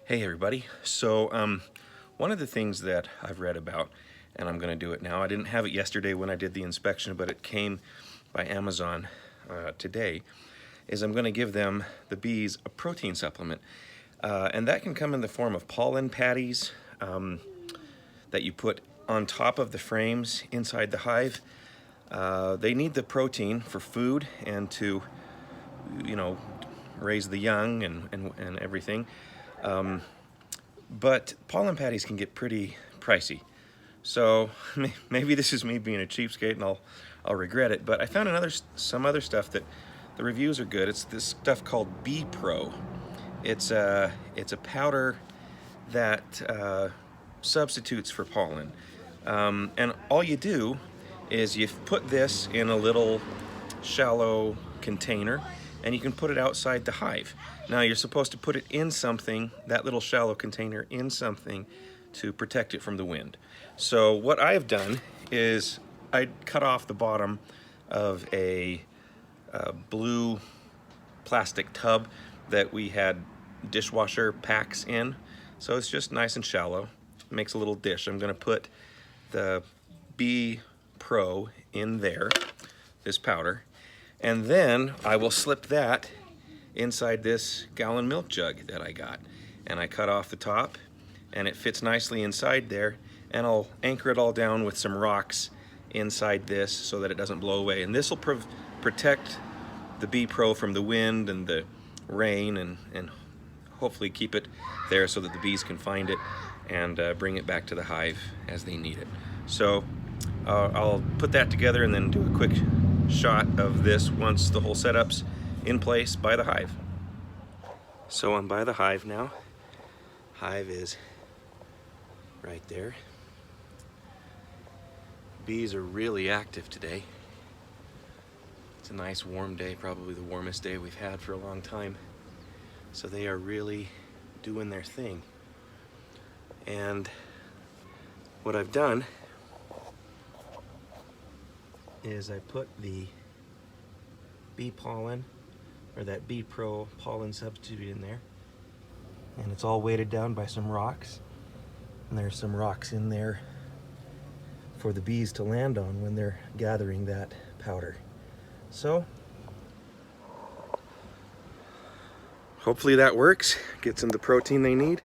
Hey everybody. So one of the things that I've read about, and I'm going to do it now, I didn't have it yesterday when I did the inspection, but it came by Amazon today, is I'm going to give them, the bees, a protein supplement. And that can come in the form of pollen patties that you put on top of the frames inside the hive. They need the protein for food and to, you know, raise the young and everything. But pollen patties can get pretty pricey. So maybe this is me being a cheapskate and I'll regret it, but I found some other stuff that the reviews are good. It's this stuff called Bee Pro. It's a powder that substitutes for pollen. And all you do is you put this in a little shallow container and you can put it outside the hive. Now you're supposed to put it in something, that little shallow container, in something to protect it from the wind. So what I've done is I cut off the bottom of a blue plastic tub that we had dishwasher packs in. So it's just nice and shallow. It makes a little dish. I'm gonna put the Bee Pro in there, this powder, and then I will slip that inside this gallon milk jug that I got. And I cut off the top and it fits nicely inside there, and I'll anchor it all down with some rocks inside this so that it doesn't blow away. And this will protect the Bee Pro from the wind and the rain and hopefully keep it there so that the bees can find it and bring it back to the hive as they need it. So I'll put that together and then do a quick shot of this once the whole setup's in place by the hive. So I'm by the hive now. Hive is right there. Bees are really active today. It's a nice warm day, probably the warmest day we've had for a long time. So they are really doing their thing. And what I've done is I put the bee pollen, or that Bee Pro pollen substitute, in there, and it's all weighted down by some rocks, and there's some rocks in there for the bees to land on when they're gathering that powder. So hopefully that works, gets them the protein they need.